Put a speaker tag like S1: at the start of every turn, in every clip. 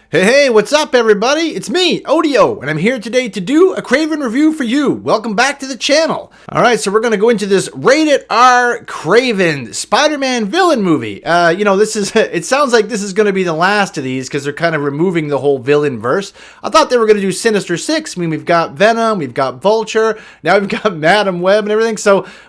S1: Hey, what's up everybody? It's me, Odio, and I'm here today to do a Kraven review for you. Welcome back to the channel. Alright, so we're going to go into this rated R Kraven Spider-Man villain movie. It sounds like this is going to be the last of these because they're kind of removing the whole villain verse. I thought they were going to do Sinister Six. I mean, we've got Venom, we've got Vulture, now we've got Madam Web and everything,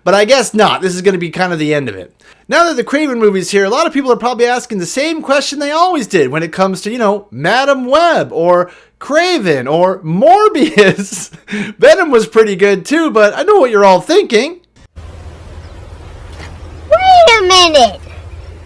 S1: but I guess not. This is going to be kind of the end of it. Now that the Kraven movie's here, a lot of people are probably asking the same question they always did when it comes to, Madam Web or Kraven or Morbius. Venom was pretty good too, but I know what you're all thinking.
S2: Wait a minute!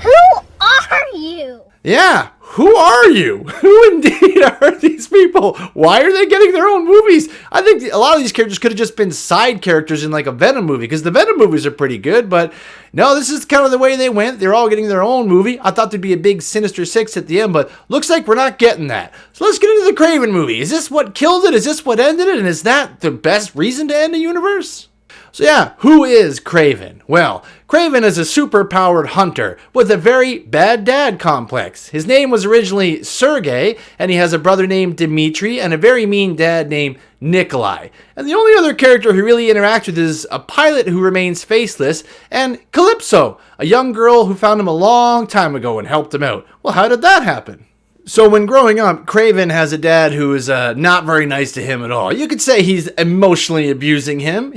S2: Who are you?
S1: Yeah, who are you? Who indeed are these people? Why are they getting their own movies? I think a lot of these characters could have just been side characters in like a Venom movie, because the Venom movies are pretty good, but no, this is kind of the way they went. They're all getting their own movie. I thought there'd be a big Sinister Six at the end, but looks like we're not getting that. So let's get into the Kraven movie. Is this what killed it? Is this what ended it? And is that the best reason to end a universe? So yeah, who is Kraven? Well, Kraven is a super-powered hunter with a very bad dad complex. His name was originally Sergey, and he has a brother named Dmitri and a very mean dad named Nikolai. And the only other character who really interacts with is a pilot who remains faceless, and Calypso, a young girl who found him a long time ago and helped him out. Well, how did that happen? So when growing up, Kraven has a dad who is not very nice to him at all. You could say he's emotionally abusing him.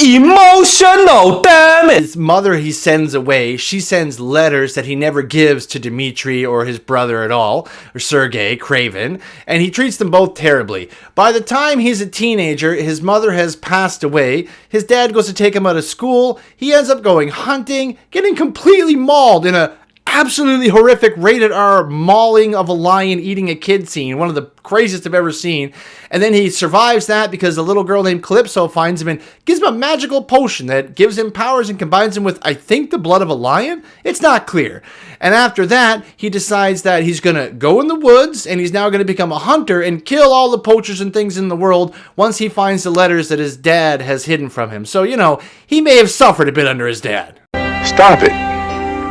S3: Emotional, damn it!
S1: His mother he sends away. She sends letters that he never gives to Dmitri or his brother at all, or Sergey, Kraven, and he treats them both terribly. By the time he's a teenager, his mother has passed away. His dad goes to take him out of school. He ends up going hunting, getting completely mauled in a absolutely horrific rated R mauling of a lion eating a kid scene, one of the craziest I've ever seen. And then he survives that because a little girl named Calypso finds him and gives him a magical potion that gives him powers and combines him with, I think, the blood of a lion? It's not clear. And after that, he decides that he's going to go in the woods and he's now going to become a hunter and kill all the poachers and things in the world once he finds the letters that his dad has hidden from him. So, he may have suffered a bit under his dad.
S3: Stop it.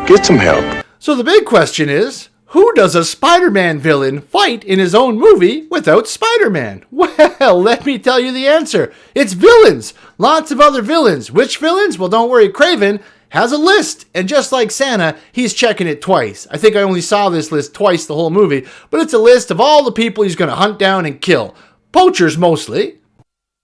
S3: Get some help.
S1: So the big question is, who does a Spider-Man villain fight in his own movie without Spider-Man? Well, let me tell you the answer. It's villains. Lots of other villains. Which villains? Well, don't worry, Kraven has a list. And just like Santa, he's checking it twice. I think I only saw this list twice the whole movie, but it's a list of all the people he's going to hunt down and kill. Poachers mostly.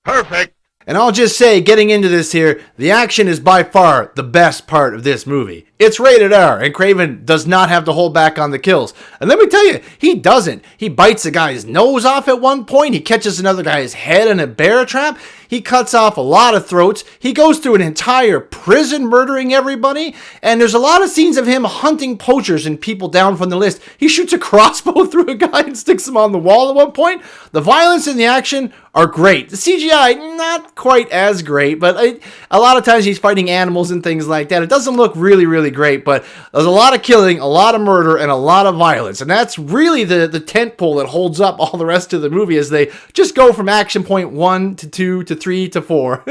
S3: Perfect.
S1: And I'll just say, getting into this here, the action is by far the best part of this movie. It's rated R, and Kraven does not have to hold back on the kills. And let me tell you, he doesn't. He bites a guy's nose off at one point. He catches another guy's head in a bear trap. He cuts off a lot of throats. He goes through an entire prison murdering everybody. And there's a lot of scenes of him hunting poachers and people down from the list. He shoots a crossbow through a guy and sticks him on the wall at one point. The violence and the action are great. The CGI, not quite as great, but a lot of times he's fighting animals and things like that. It doesn't look really great, but there's a lot of killing, a lot of murder, and a lot of violence. And that's really the tent pole that holds up all the rest of the movie as they just go from action point 1 to 2 to 3 to 4.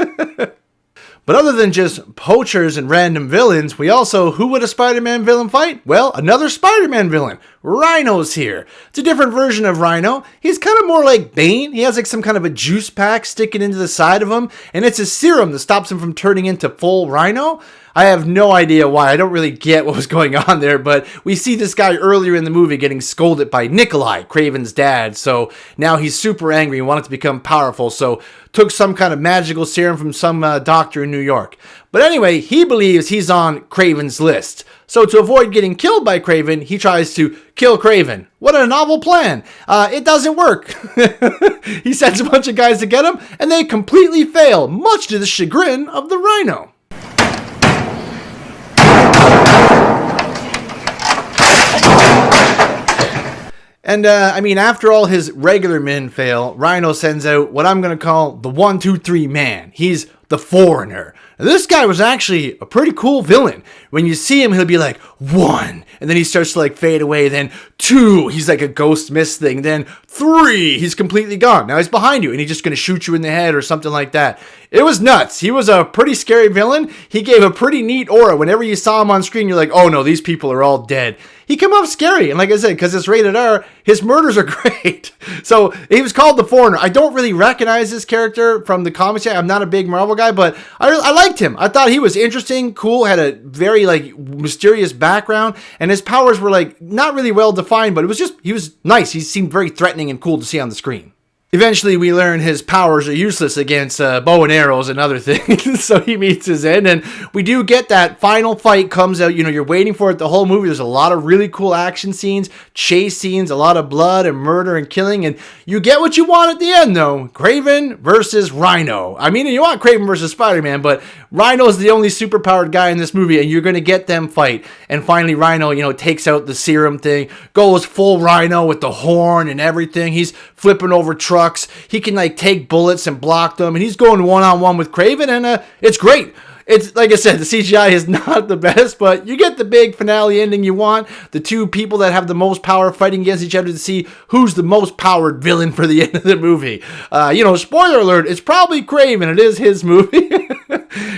S1: But other than just poachers and random villains, who would a Spider-Man villain fight? Well, another Spider-Man villain. Rhino's here. It's a different version of Rhino. He's kind of more like Bane. He has like some kind of a juice pack sticking into the side of him, and it's a serum that stops him from turning into full Rhino. I have no idea why. I don't really get what was going on there, but we see this guy earlier in the movie getting scolded by Nikolai, Kraven's dad, so now he's super angry and wanted to become powerful, so took some kind of magical serum from some doctor in New York. But anyway, he believes he's on Kraven's list. So to avoid getting killed by Kraven, he tries to kill Kraven. What a novel plan. It doesn't work. He sends a bunch of guys to get him, and they completely fail, much to the chagrin of the Rhino. And, after all his regular men fail, Rhino sends out what I'm going to call the 1, 2, 3 man. He's the Foreigner. Now, this guy was actually a pretty cool villain. When you see him, he'll be like, 1, and then he starts to fade away, then 2, he's like a ghost mist thing, then 3, he's completely gone. Now he's behind you, and he's just going to shoot you in the head or something like that. It was nuts. He was a pretty scary villain. He gave a pretty neat aura. Whenever you saw him on screen, you're like, oh no, these people are all dead. He came off scary, and like I said, because it's rated R, his murders are great. So he was called the Foreigner. I don't really recognize this character from the comics yet. I'm not a big Marvel guy, but I liked him. I thought he was interesting, cool, had a very like mysterious background, and his powers were like not really well defined, but he was nice. He seemed very threatening and cool to see on the screen. Eventually, we learn his powers are useless against bow and arrows and other things, so he meets his end, and we do get that final fight comes out. You're waiting for it the whole movie. There's a lot of really cool action scenes, chase scenes, a lot of blood and murder and killing, and you get what you want at the end, though. Kraven versus Rhino. I mean, you want Kraven versus Spider-Man, but Rhino is the only superpowered guy in this movie, and you're going to get them fight. And finally, Rhino, takes out the serum thing, goes full Rhino with the horn and everything. He's flipping over trucks. He can take bullets and block them, and he's going one-on-one with Kraven, and it's great. It's like I said, the CGI is not the best, but you get the big finale ending you want. The two people that have the most power fighting against each other to see who's the most powered villain for the end of the movie. Spoiler alert, it's probably Kraven. It is his movie.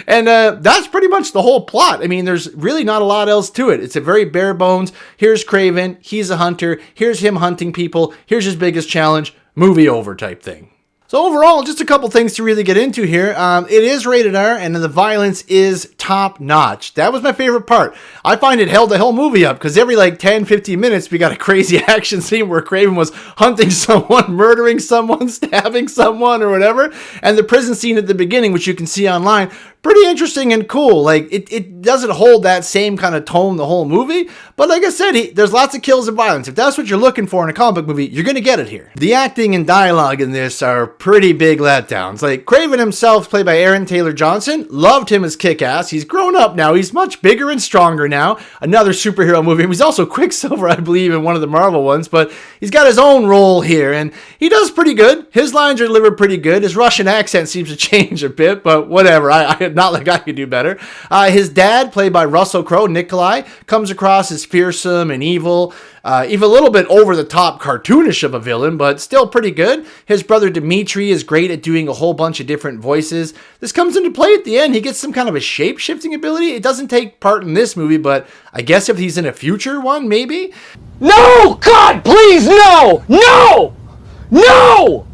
S1: And that's pretty much the whole plot. I mean, there's really not a lot else to it. It's a very bare bones. Here's Kraven. He's a hunter. Here's him hunting people. Here's his biggest challenge. Movie over type thing. So overall, just a couple things to really get into here. It is rated R, and the violence is top notch. That was my favorite part. I find it held the whole movie up, because every 10, 15 minutes, we got a crazy action scene where Kraven was hunting someone, murdering someone, stabbing someone, or whatever. And the prison scene at the beginning, which you can see online, pretty interesting and cool. It doesn't hold that same kind of tone the whole movie, but like I said, there's lots of kills and violence. If that's what you're looking for in a comic book movie, you're going to get it here. The acting and dialogue in this are pretty big letdowns. Kraven himself, played by Aaron Taylor Johnson, loved him as Kick-Ass. He's grown up now. He's much bigger and stronger now. Another superhero movie. He's also Quicksilver, I believe, in one of the Marvel ones, but he's got his own role here, and he does pretty good. His lines are delivered pretty good. His Russian accent seems to change a bit, but whatever. Not like I could do better. His dad, played by Russell Crowe, Nikolai, comes across as fearsome and evil. Even a little bit over the top cartoonish of a villain, but still pretty good. His brother Dimitri is great at doing a whole bunch of different voices. This comes into play at the end. He gets some kind of a shape-shifting ability. It doesn't take part in this movie, but I guess if he's in a future one, maybe?
S4: No! God, please, no! No! No!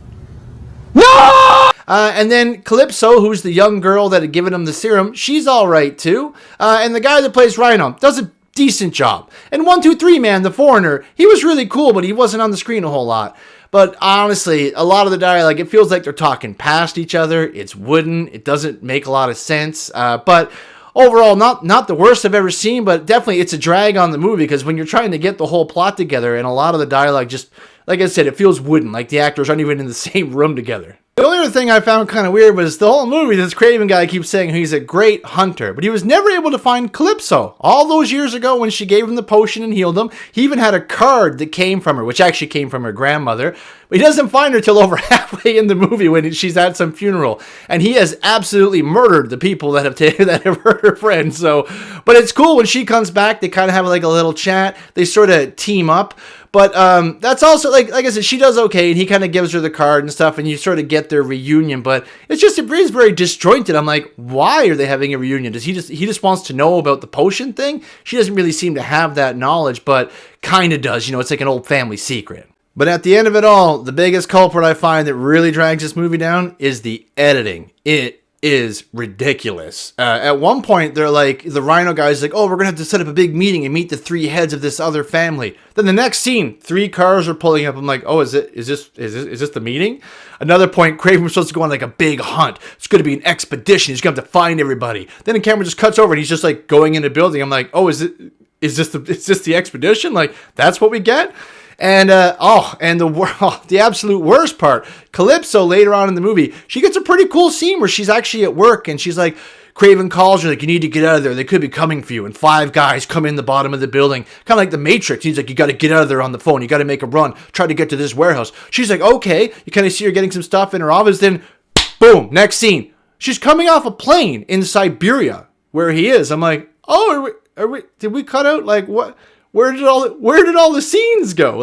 S4: No!
S1: And then Calypso, who's the young girl that had given him the serum, she's all right too. And the guy that plays Rhino does a decent job. And 123 Man, the Foreigner, he was really cool, but he wasn't on the screen a whole lot. But honestly, a lot of the dialogue, it feels like they're talking past each other. It's wooden. It doesn't make a lot of sense. But overall, not the worst I've ever seen, but definitely it's a drag on the movie, because when you're trying to get the whole plot together, and a lot of the dialogue just, like I said, it feels wooden, like the actors aren't even in the same room together. The only other thing I found kind of weird was the whole movie, this Kraven guy keeps saying he's a great hunter, but he was never able to find Calypso. All those years ago when she gave him the potion and healed him, he even had a card that came from her, which actually came from her grandmother, but he doesn't find her till over halfway in the movie when she's at some funeral, and he has absolutely murdered the people that have hurt her friend. So, but it's cool when she comes back, they kind of have a little chat, they sort of team up. But that's also, like I said, she does okay, and he kind of gives her the card and stuff, and you sort of get their reunion, but it is very disjointed. I'm like, why are they having a reunion? He just wants to know about the potion thing? She doesn't really seem to have that knowledge, but kind of does. It's like an old family secret. But at the end of it all, the biggest culprit I find that really drags this movie down is the editing. It is ridiculous. At one point, they're like, the Rhino guy's like, oh, we're gonna have to set up a big meeting and meet the three heads of this other family. Then the next scene, 3 cars are pulling up. I'm like, oh, is this the meeting? Another point, Kraven was supposed to go on a big hunt. It's gonna be an expedition. He's gonna have to find everybody. Then the camera just cuts over and he's just going in a building. I'm like, oh, is this the expedition? That's what we get? And the absolute worst part, Calypso later on in the movie, she gets a pretty cool scene where she's actually at work and she's like, Kraven calls her you need to get out of there. They could be coming for you. And 5 guys come in the bottom of the building, kind of like the Matrix. He's like, you got to get out of there on the phone. You got to make a run. Try to get to this warehouse. She's like, okay. You kind of see her getting some stuff in her office. Then, boom, next scene. She's coming off a plane in Siberia where he is. I'm like, oh, did we cut out? What? Where did all the scenes go?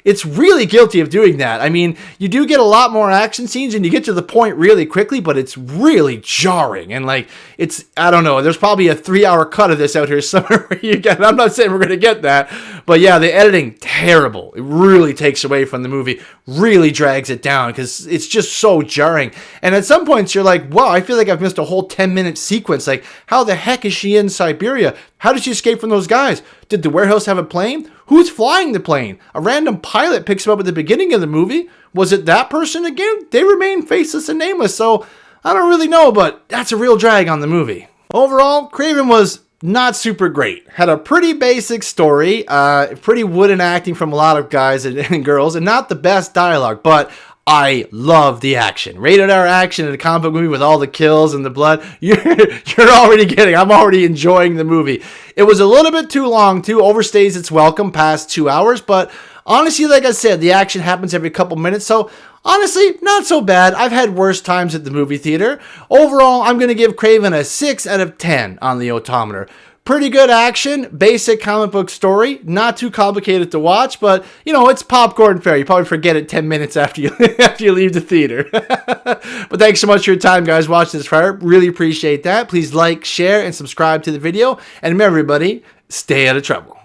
S1: it's really guilty of doing that. I mean, you do get a lot more action scenes and you get to the point really quickly, but it's really jarring. And like, it's, I don't know, there's probably a 3-hour cut of this out here somewhere where you get, I'm not saying we're going to get that, but yeah, the editing, terrible. It really takes away from the movie, really drags it down because it's just so jarring. And at some points you're like, wow, I feel like I've missed a whole 10-minute sequence. Like, how the heck is she in Siberia? How did she escape from those guys? Did the warehouse have a plane? Who's flying the plane? A random pilot picks him up at the beginning of the movie. Was it that person again? They remain faceless and nameless, so I don't really know, but that's a real drag on the movie. Overall, Kraven was not super great. Had a pretty basic story, pretty wooden acting from a lot of guys and girls, and not the best dialogue, but I love the action. Rated R action in a comic book movie with all the kills and the blood. You're already getting, I'm already enjoying the movie. It was a little bit too long too, overstays its welcome past 2 hours, but honestly, like I said, the action happens every couple minutes, so honestly, not so bad. I've had worse times at the movie theater. Overall, I'm going to give Kraven a 6 out of 10 on the odometer. Pretty good action, basic comic book story, not too complicated to watch, but, you know, it's popcorn fare. You probably forget it 10 minutes after you after you leave the theater. But thanks so much for your time, guys, watching this prior. Really appreciate that. Please like, share, and subscribe to the video. And remember, everybody, stay out of trouble.